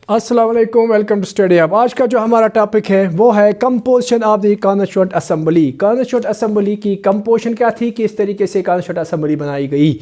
अस्सलाम वालेकुम, welcome to study hub. आज का जो हमारा टॉपिक है वो है composition of the constituent assembly. Constituent assembly की कंपोजिशन क्या थी, किस तरीके से कॉन्स्टिट्यूएंट असेंबली बनाई गई।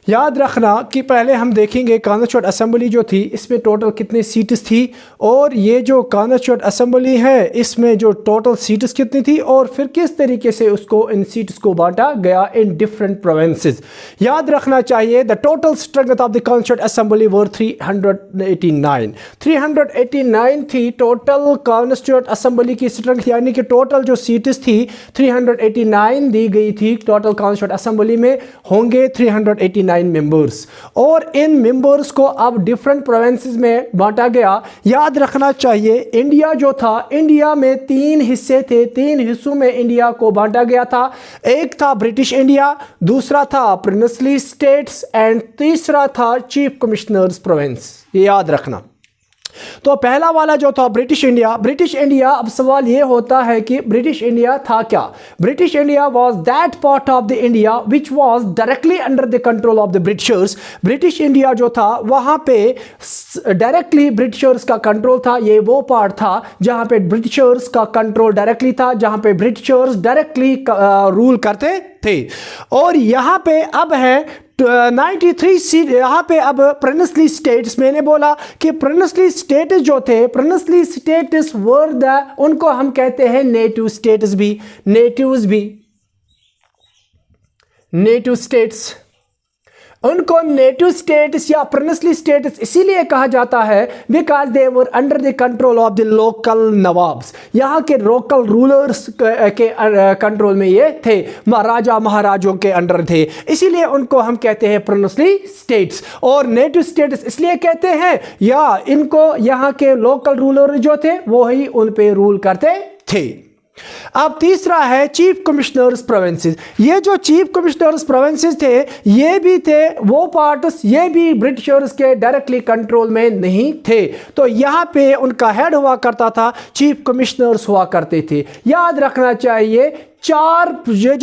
याद रखना कि पहले हम देखेंगे कॉन्स्टिट्यूएंट असेंबली जो थी इसमें टोटल कितनी सीट्स थी, और ये जो कॉन्स्टिट्यूएंट असेंबली है इसमें जो टोटल सीट्स कितनी थी, और फिर किस तरीके से उसको इन सीट्स को बांटा गया इन डिफरेंट प्रोविंसेस। याद रखना चाहिए the total strength of the constituent assembly were 389 थी टोटल कॉन्स्टिट्यूएंट असेंबली की स्ट्रेंथ, यानी कि टोटल जो सीट्स थी 389 दी गई थी टोटल कॉन्स्टिट्यूएंट असेंबली में, होंगे 389 मेंबर्स, और इन मेंबर्स को अब डिफरेंट प्रोविंसेस में बांटा गया। याद रखना चाहिए इंडिया जो था, इंडिया में 3 हिस्से थे, 3 हिस्सों में इंडिया को बांटा गया था। एक था ब्रिटिश इंडिया, दूसरा था प्रिंसली स्टेट्स, एंड तीसरा था चीफ कमिश्नर्स प्रोविंस। ये याद रखना। तो पहला वाला जो था ब्रिटिश इंडिया, अब सवाल ये होता है कि ब्रिटिश इंडिया था क्या। British India was that part of the India which was directly under the control of the Britishers. British India जो था वहां पे डायरेक्टली ब्रिटिशर्स का कंट्रोल था। ये वो पार्ट था जहां पे ब्रिटिशर्स का कंट्रोल डायरेक्टली था, जहां पे ब्रिटिशर्स डायरेक्टली रूल करते थे। और यहां पे अब है 93 सीट। यहाँ पे अब प्रिंसली स्टेट्स, मैंने बोला कि प्रिंसली स्टेट्स जो थे, प्रिंसली स्टेट्स वर द, उनको हम कहते हैं नेटिव स्टेट्स भी, नेटिव स्टेट्स, उनको नेटिव स्टेट्स या प्रिंसली स्टेट्स इसीलिए कहा जाता है because they were under the control of the local nawabs. यहाँ के लोकल रूलर्स के कंट्रोल में ये थे, महाराजा महाराजों के अंडर थे, इसीलिए उनको हम कहते हैं प्रिंसली स्टेट्स। और नेटिव स्टेट्स इसलिए कहते हैं या इनको यहाँ के लोकल रूलर जो थे वो ही उन पे रूल करते थे। अब तीसरा है चीफ कमिश्नर्स प्रोविंसेस। ये जो चीफ कमिश्नर्स प्रोविंसेस थे ये भी थे वो पार्ट्स, ये भी ब्रिटिशर्स के डायरेक्टली कंट्रोल में नहीं थे। तो यहाँ पे उनका हेड हुआ करता था, चीफ कमिश्नर्स हुआ करते थे। याद रखना चाहिए ये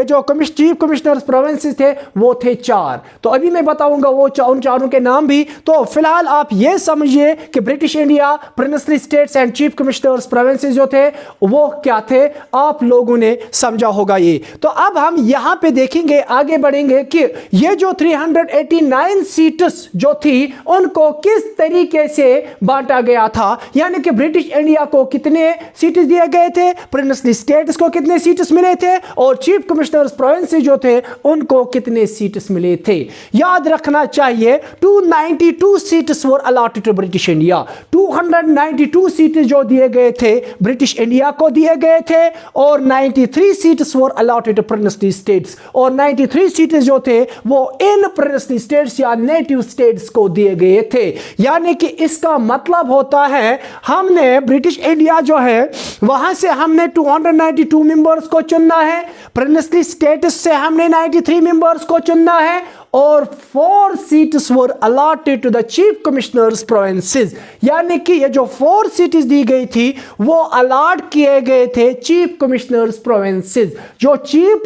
जो चीफ कमिश्नर्स प्रोविंसेस थे वो थे 4। तो अभी मैं बताऊंगा वो उन चारों के नाम भी। तो फिलहाल आप ये समझिए कि British India, princely states and chief commissioners provinces जो थे वो क्या थे, आप लोगों ने समझा होगा ये। तो अब हम यहां पे देखेंगे, आगे बढ़ेंगे कि ये जो 389 सीट्स जो थी उनको किस तरीके से बांटा गया था, यानी कि ब्रिटिश इंडिया को कितने सीट्स दिए गए थे, प्रिंसली स्टेट्स को कितने सीट्स मिले थे, और चीफ कमिश्नर्स प्रोविंसेस जो थे उनको कितने सीट्स मिले थे। याद रखना चाहिए 292 seats were allotted to British India. 292 seats जो दिए गए थे ब्रिटिश इंडिया को दिए गए थे, और 93 seats were allotted to princely states, और 93 सीट्स जो थे वो इन प्रिंसली स्टेट्स या नेटिव स्टेट्स को दिए गए थे। यानी कि इसका मतलब होता है हमने ब्रिटिश इंडिया जो है वहां से हमने 292 मेंबर्स को चुनना है, प्रिंसली स्टेट्स से हमने 93 मेंबर्स को चुनना है, और 4 seats were allotted to the chief commissioners provinces. यानी कि ये जो 4 सीट्स दी गई थी वो अलॉट किए गए थे चीफ कमिश्नर्स प्रोविंसेस। जो चीफ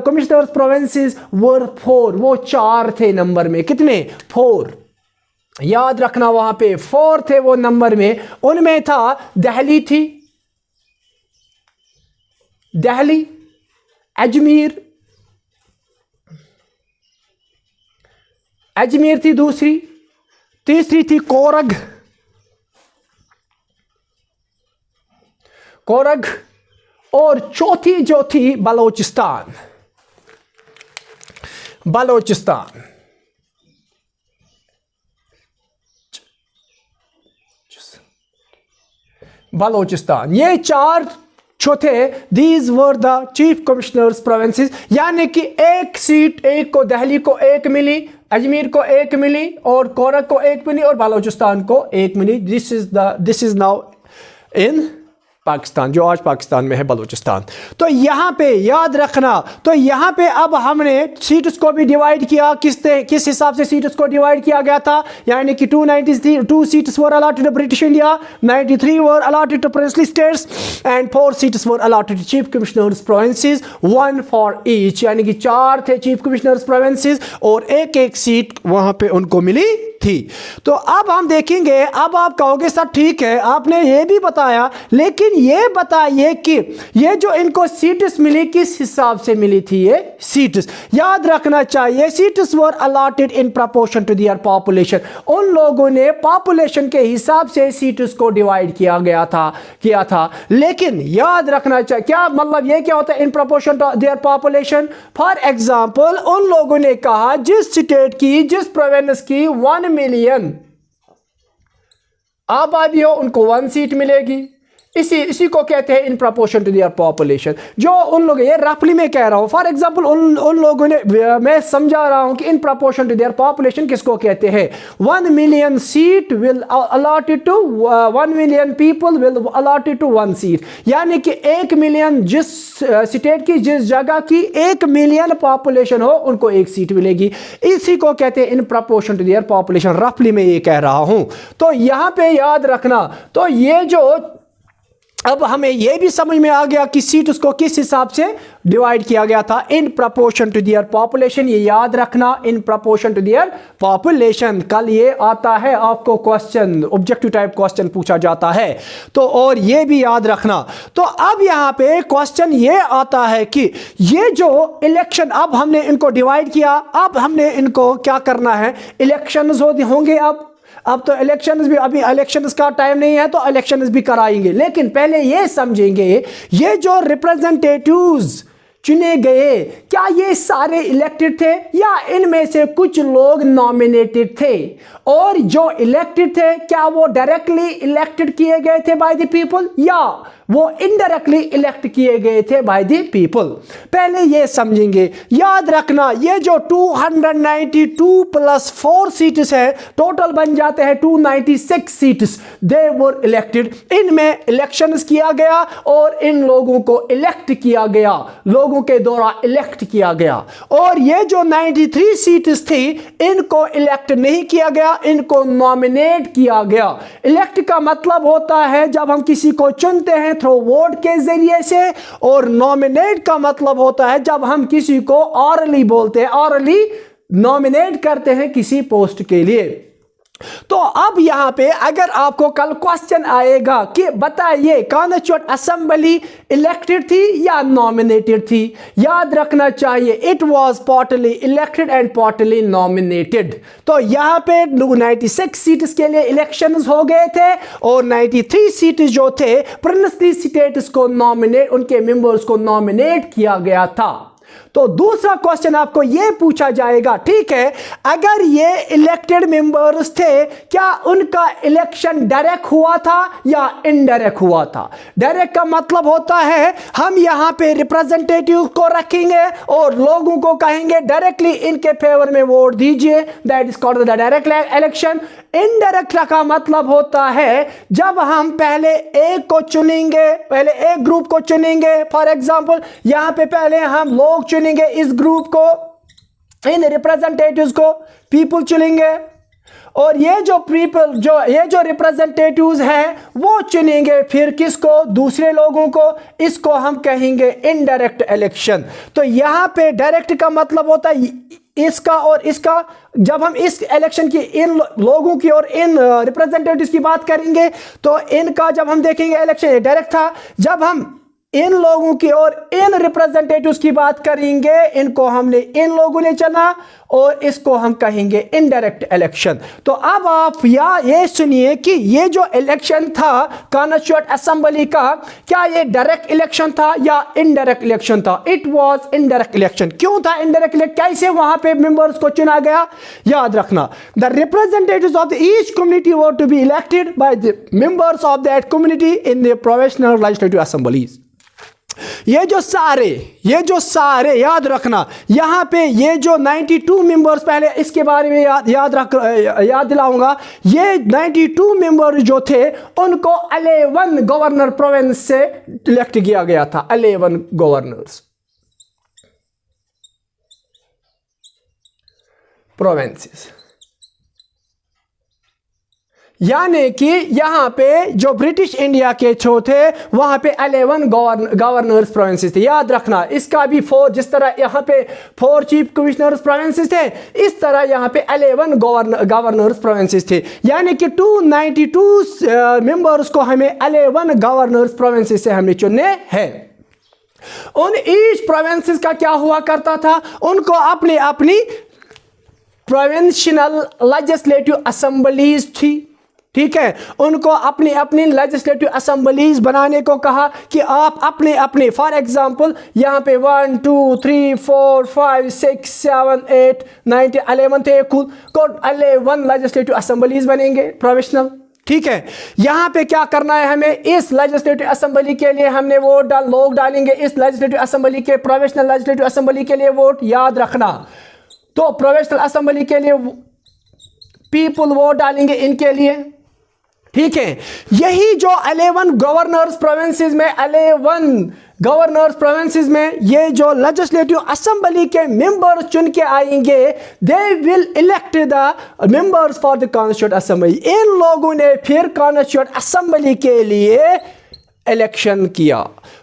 कमिश्नर्स प्रोविंसेस वर 4, वो 4 थे नंबर में, कितने, 4। याद रखना वहां पे 4 थे वो नंबर में। उनमें था दिल्ली थी, दिल्ली, अजमेर थी दूसरी, तीसरी थी कोरग, और चौथी जो थी बलोचिस्तान। ये 4 जो थे, these were the chief commissioners provinces. यानी कि एक सीट, एक को दिल्ली को 1 मिली, अजमेर को 1 मिली, और कोरग को 1 मिली, और बलोचिस्तान को 1 मिली। This is now in Pakistan, जो आज पाकिस्तान में है बलूचिस्तान। तो यहाँ पे याद रखना, तो यहाँ पे अब हमने सीट्स को भी डिवाइड किया, किस हिसाब से सीट्स को डिवाइड किया गया था, यानी कि 293 seats were allotted to British India, 93 were allotted to princely states and 4 seats were allotted to chief commissioners provinces, 1 for each, यानी कि 4 थे चीफ कमिश्नर्स प्रोविंसेस और एक सीट वहां पे उनको मिली थी। तो अब हम देखेंगे, अब आप कहोगे सर ठीक है आपने ये भी बताया, लेकिन ये बताइए कि ये जो इनको सीट्स मिली किस हिसाब से मिली थी। ये सीट्स याद रखना चाहिए, seats were allotted in proportion to their population, उन लोगों ने पॉपुलेशन के हिसाब से सीट्स को डिवाइड किया था। लेकिन याद रखना चाहिए, क्या मतलब ये क्या होता है in proportion to their population. For example उन लोगों ने कहा जिस स्टेट की, जिस प्रोविंस की 1 मिलियन आबादी हो उनको 1 सीट मिलेगी, इसी को कहते हैं in proportion to their population. जो उन लोग, ये रफली में कह रहा हूं, फॉर एग्जांपल उन लोगों ने, मैं समझा रहा हूं कि in proportion to their population किसको कहते हैं। 1 million seat will allotted to 1 million people will allotted to 1 seat, यानी कि 1 मिलियन जिस स्टेट की, जिस जगह की 1 मिलियन पॉपुलेशन हो उनको 1 सीट मिलेगी, इसी को कहते हैं in proportion to their population. रफली में ये कह रहा हूं, तो यहां पे याद रखना। तो ये जो अब हमें यह भी समझ में आ गया कि सीट उसको किस हिसाब से डिवाइड किया गया था, in proportion to their population. ये याद रखना, in proportion to their population. कल ये आता है आपको क्वेश्चन, ऑब्जेक्टिव टाइप क्वेश्चन पूछा जाता है, तो और ये भी याद रखना। तो अब यहां पे क्वेश्चन ये आता है कि ये जो इलेक्शन, अब हमने इनको डिवाइड किया, अब हमने इनको क्या करना है, इलेक्शंस होंगे। अब तो इलेक्शंस भी, अभी इलेक्शंस का टाइम नहीं है तो इलेक्शंस भी कराएंगे, लेकिन पहले ये समझेंगे ये जो रिप्रेजेंटेटिव्स चुने गए, क्या ये सारे इलेक्टेड थे या इनमें से कुछ लोग नॉमिनेटेड थे, और जो इलेक्टेड थे क्या वो डायरेक्टली इलेक्टेड किए गए थे बाय द पीपल या वो इनडायरेक्टली इलेक्ट किए गए थे बाय द पीपल। पहले ये समझेंगे। याद रखना ये जो 292 प्लस 4 सीट्स है, टोटल बन जाते हैं 296 सीट्स, दे वर इलेक्टेड। इनमें इलेक्शंस किया गया और इन लोगों को इलेक्ट किया गया, लोगों के द्वारा इलेक्ट किया गया। और ये जो 93 सीट्स थी इनको इलेक्ट नहीं किया गया, इनको नॉमिनेट किया गया। इलेक्ट का मतलब होता है जब हम किसी को चुनते हैं थ्रू वोट के जरिए से, और नॉमिनेट का मतलब होता है जब हम किसी को ऑरली बोलते हैं, ऑरली नॉमिनेट करते हैं किसी पोस्ट के लिए। तो अब यहां पे अगर आपको कल क्वेश्चन आएगा कि बताइए कॉन्स्टिट्यूएंट असेंबली इलेक्टेड थी या नॉमिनेटेड थी, याद रखना चाहिए it was partly elected and partly nominated. तो यहां पे 96 सीट्स के लिए इलेक्शंस हो गए थे और 93 सीट्स जो थे प्रिंसली स्टेट्स को नॉमिनेट, उनके मेंबर्स को नॉमिनेट किया गया था। तो दूसरा क्वेश्चन आपको यह पूछा जाएगा, ठीक है, अगर ये इलेक्टेड मेंबर्स थे क्या उनका इलेक्शन डायरेक्ट हुआ था या इनडायरेक्ट हुआ था। डायरेक्ट का मतलब होता है हम यहां पे रिप्रेजेंटेटिव को रखेंगे और लोगों को कहेंगे डायरेक्टली इनके फेवर में वोट दीजिए, that is called the direct election. Indirect का मतलब होता है जब हम पहले एक को चुनेंगे, पहले एक ग्रुप को चुनेंगे, फॉर एग्जांपल यहां पे पहले हम लोग चुनेंगे इस ग्रुप को, इन रिप्रेजेंटेटिव्स को पीपल चुनेंगे, और ये जो पीपल, ये जो रिप्रेजेंटेटिव्स हैं वो चुनेंगे फिर किसको, दूसरे लोगों को। इसको हम कहेंगे इनडायरेक्ट इलेक्शन। तो यहां पे डायरेक्ट का मतलब होता है इसका और इसका। जब हम इस इलेक्शन की इन लोगों की और इन रिप्रेजेंटेटिव्स की बात करेंगे तो इनका जब हम देखेंगे इलेक्शन डायरेक्ट था। जब हम इन लोगों की और इन रिप्रेजेंटेटिव्स की बात करेंगे, इनको हमने इन लोगों ने चुना और इसको हम कहेंगे इनडायरेक्ट इलेक्शन। तो अब आप ये सुनिए कि ये जो इलेक्शन था कॉन्स्टिट्यूएंट असेंबली का, क्या ये डायरेक्ट इलेक्शन था या इनडायरेक्ट इलेक्शन था। It was indirect election. क्यों था इनडायरेक्ट इलेक्शन, कैसे वहां पे मेंबर्स को चुना गया, याद रखना the representatives of the each community were to be elected by the members of that community in the provincial legislative assemblies. ये जो सारे याद रखना, यहाँ पे ये जो 92 मेंबर्स, पहले इसके बारे में याद दिलाऊंगा। ये 92 मेंबर जो थे उनको 11 गवर्नर प्रोविंस से इलेक्ट किया गया था। 11 गवर्नर्स प्रोविंसेस, यानी कि यहाँ पे जो ब्रिटिश इंडिया के जो थे वहाँ पे 11 गवर्नर्स प्रोविंसेस थे। याद रखना, इसका भी 4, जिस तरह यहाँ पे 4 चीफ कमिश्नर्स प्रोविंसेस थे, इस तरह यहाँ पे 11 गवर्नर्स प्रोविंसेस थे। यानी कि 292 मेंबर्स को हमें 11 गवर्नर्स प्रोविंसेस से हमें चुनने हैं। उन ईच प्रोविंसेस का क्या हुआ करता था, उनको अपनी अपनी प्रोविंशियल लेजिस्लेटिव असेंबलीज थी। ठीक है, उनको अपनी अपनी लेजिस्लेटिव असेंबलीज बनाने को कहा कि आप अपने अपने, फॉर एग्जांपल यहाँ पे 1 2 3 4 5 6 7 8 9 11 थे, कुल 11 लेजिस्लेटिव असेंबलीज बनेंगे प्रोविंशियल। ठीक है, यहाँ पे क्या करना है हमें, इस लेजिस्लेटिव असेंबली के लिए हमने वोट लोग डालेंगे, इस लेजिस्लेटिव असेंबली के, प्रोविंशियल लेजिस्लेटिव असेंबली के लिए वोट, याद रखना। तो प्रोविंशियल असेंबली के लिए पीपल वोट डालेंगे इनके लिए। ठीक है, यही जो 11 गवर्नर्स प्रोविंसेस में, 11 गवर्नर्स प्रोविंसेस में ये जो लेजिस्लेटिव असेंबली के मेंबर चुन के आएंगे, they will elect the members for the constituent assembly. इन लोगों ने फिर कॉन्स्टिट्यूएंट असेंबली के लिए इलेक्शन किया।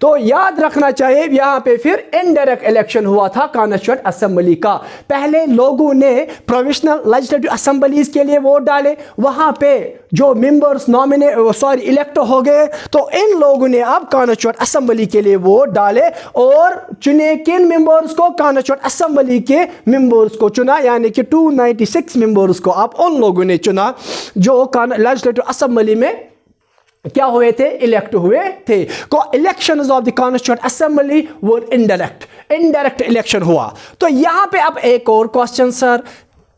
तो याद रखना चाहिए, यहां पे फिर इनडायरेक्ट इलेक्शन हुआ था कॉन्स्टिट्यूएंट असेंबली का। पहले लोगों ने प्रोविंशियल लेजिस्लेटिव असेंबलीज के लिए वोट डाले, वहां पे जो मेंबर्स इलेक्ट हो गए, तो इन लोगों ने अब कॉन्स्टिट्यूएंट असेंबली के लिए वोट डाले और चुने किन मेंबर्स को, कॉन्स्टिट्यूएंट असेंबली के मेंबर्स को चुना। यानी कि 296 मेंबर्स को अब उन लोगों ने चुना जो लेजिस्लेटिव असेंबली में क्या हुए थे, इलेक्ट हुए थे। को elections of the constituent assembly वो इनडायरेक्ट इलेक्शन हुआ। तो यहां पे अब एक और क्वेश्चन सर,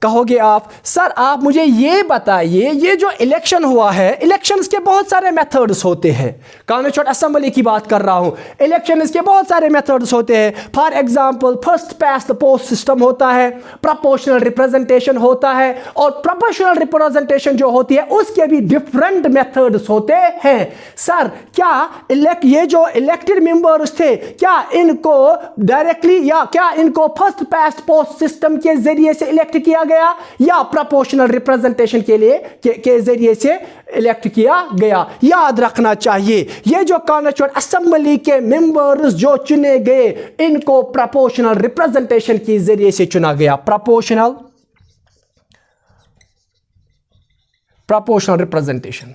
कहोगे आप, सर आप मुझे ये बताइए, ये जो इलेक्शन हुआ है, इलेक्शंस के बहुत सारे मेथड्स होते हैं। कॉन्स्टिट्यूएंट असेंबली की बात कर रहा हूं, इलेक्शंस के बहुत सारे मेथड्स होते हैं। For example first past the post system होता है, प्रोपोर्शनल रिप्रेजेंटेशन होता है, और प्रोपोर्शनल रिप्रेजेंटेशन जो होती है उसके भी डिफरेंट मेथड्स होते हैं। सर क्या ये जो इलेक्टेड मेंबर्स थे, क्या इनको डायरेक्टली या क्या इनको फर्स्ट पास्ट पोस्ट सिस्टम के जरिए से इलेक्ट किया गया या प्रोपोर्शनल रिप्रेजेंटेशन के जरिए से इलेक्ट किया गया? याद रखना चाहिए, ये जो कॉन्स्टिट्यूएंट असेंबली के मेंबर्स जो चुने गए, इनको प्रोपोर्शनल रिप्रेजेंटेशन के जरिए से चुना गया। प्रोपोर्शनल रिप्रेजेंटेशन,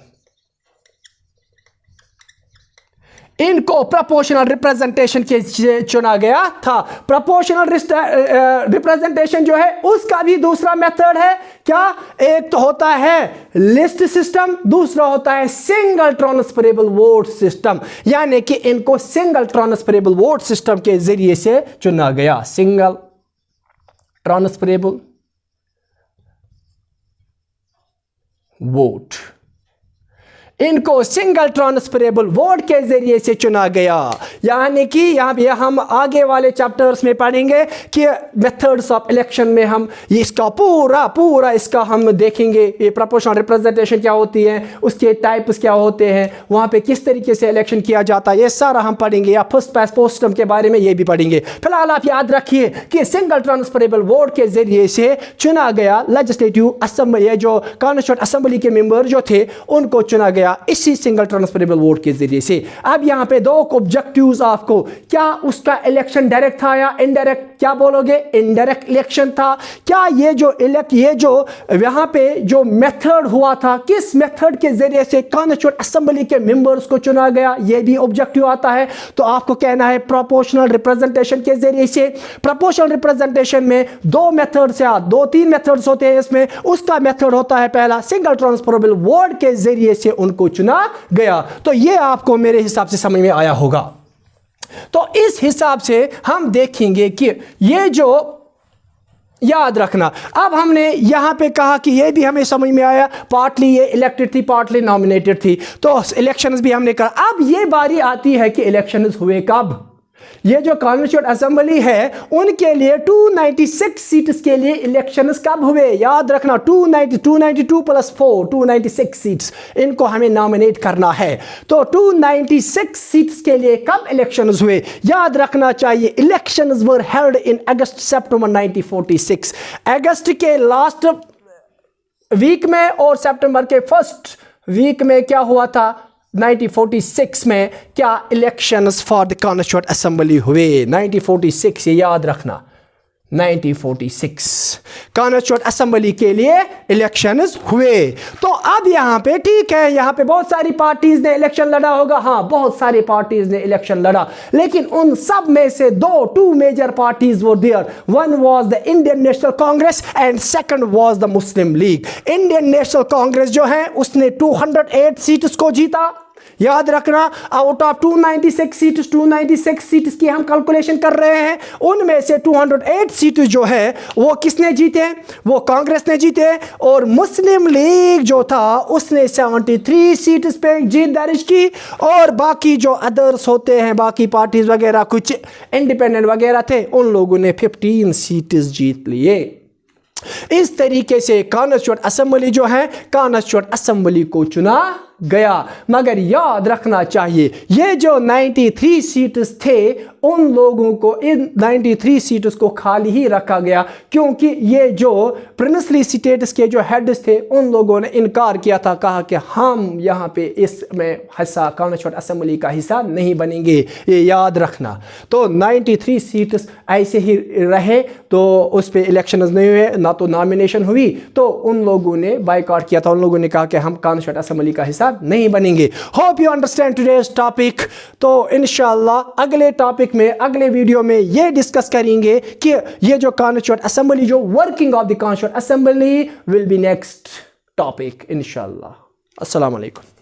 इनको प्रोपोर्शनल रिप्रेजेंटेशन के चुना गया था। प्रोपोर्शनल रिप्रेजेंटेशन जो है उसका भी दूसरा मेथड है। क्या? एक तो होता है लिस्ट सिस्टम, दूसरा होता है सिंगल ट्रांसफरेबल वोट सिस्टम। यानी कि इनको सिंगल ट्रांसफरेबल वोट सिस्टम के जरिए से चुना गया। सिंगल ट्रांसफरेबल वोट, इनको सिंगल ट्रांसफरेबल वोट के जरिए से चुना गया। यानी कि यहाँ पे हम आगे वाले चैप्टर्स में पढ़ेंगे कि मेथड्स ऑफ इलेक्शन में हम इसका पूरा इसका हम देखेंगे। ये प्रोपोर्शनल रिप्रेजेंटेशन क्या होती है, उसके टाइप्स क्या होते हैं, वहाँ पे किस तरीके से इलेक्शन किया जाता है, ये सारा हम पढ़ेंगे। या फर्स्ट पास्ट पोस्ट सिस्टम के बारे में ये भी पढ़ेंगे। फिलहाल आप याद रखिए कि सिंगल ट्रांसफरेबल वोट के जरिए से चुना गया लेजिस्लेटिव असेंबली, जो कॉन्स्टिट्यूएंट असेंबली के मेंबर जो थे उनको चुना गया इसी सिंगल ट्रांसफरेबल वोट के जरिए से। अब यहां पे दो ऑब्जेक्टिव्स आपको, क्या उसका इलेक्शन डायरेक्ट था या इनडायरेक्ट? क्या बोलोगे? इनडायरेक्ट इलेक्शन था। क्या ये जो यहां पे जो मेथड हुआ था, किस मेथड के जरिए से कॉन्स्टिट्यूएंट असेंबली के मेंबर्स को चुना गया, ये भी ऑब्जेक्टिव आता है। तो आपको कहना है प्रोपोर्शनल रिप्रेजेंटेशन के जरिए से। प्रोपोर्शनल रिप्रेजेंटेशन में दो मेथड्स या 2-3 मेथड्स होते हैं इसमें। उसका मेथड होता है पहला, सिंगल ट्रांसफरेबल वोट के जरिए से उनको चुना गया। तो ये आपको मेरे हिसाब से समझ में आया होगा। तो इस हिसाब से हम देखेंगे कि ये जो याद रखना। अब हमने यहाँ पे कहा कि ये भी हमें समझ में आया, पार्टली ये इलेक्टेड थी, पार्टली नॉमिनेटेड थी, तो इलेक्शंस भी हमने कहा। अब ये बारी आती है कि इलेक्शंस हुए कब। ये जो कॉन्स्टिट्यूएंट असेंबली है उनके लिए 296 सीट्स के लिए इलेक्शंस कब हुए, याद रखना। 292 प्लस 4 296 सीट्स, इनको हमें नॉमिनेट करना है। तो 296 सीट्स के लिए कब इलेक्शंस हुए, याद रखना चाहिए। इलेक्शंस वर हेल्ड इन अगस्त सितंबर 1946। अगस्त के लास्ट वीक में और सितंबर के फर्स्ट वीक में क्या हुआ था, 1946 में क्या elections for the constituent assembly हुए। 1946, ये याद रखना, 1946 कॉन्स्टिट्यूएंट असेंबली के लिए इलेक्शंस हुए। तो अब यहाँ पे ठीक है, यहाँ पे बहुत सारी पार्टीज ने इलेक्शन लड़ा होगा, हाँ बहुत सारी पार्टीज ने इलेक्शन लड़ा, लेकिन उन सब में से two major parties were there. One was the Indian National Congress and second was the Muslim League. Indian National Congress जो है उसने 208 सीट्स को जीता, याद रखना। आउट ऑफ 296 सीट्स की हम कैलकुलेशन कर रहे हैं, उनमें से 208 सीट जो है वो किसने जीते, वो कांग्रेस ने जीते। और मुस्लिम लीग जो था उसने 73 सीट्स पे जीत दर्ज की, और बाकी जो अदर्स होते हैं, बाकी पार्टीज वगैरह, कुछ इंडिपेंडेंट वगैरह थे, उन लोगों ने 15 सीट्स जीत लिए। इस तरीके से कॉन्स्टिट्यूएंट असेंबली जो है, कॉन्स्टिट्यूएंट असेंबली को चुना गया। मगर याद रखना चाहिए ये जो 93 सीट्स थे उन लोगों को, इन 93 सीट्स को खाली ही रखा गया, क्योंकि ये जो प्रिंसली स्टेट्स के जो हेड्स थे उन लोगों ने इनकार किया था, कहा कि हम यहाँ पे इसमें हिस्सा, कॉन्स्टिट्यूएंट असेंबली का हिस्सा नहीं बनेंगे, ये याद रखना। तो 93 सीट्स ऐसे ही रहे, तो उस पर इलेक्शन नहीं हुए, ना तो नॉमिनेशन हुई, तो उन लोगों ने बायकॉट किया था, उन लोगों ने कहा कि हम कॉन्स्टिट्यूएंट असेंबली का हिस्सा नहीं बनेंगे। Hope you understand today's topic. तो इंशाल्लाह अगले टॉपिक में, अगले वीडियो में ये डिस्कस करेंगे कि ये जो कॉन्स्टिट्यूएंट असेंबली, जो working of the constituent assembly will be next topic इंशाल्लाह। अस्सलाम वालेकुम।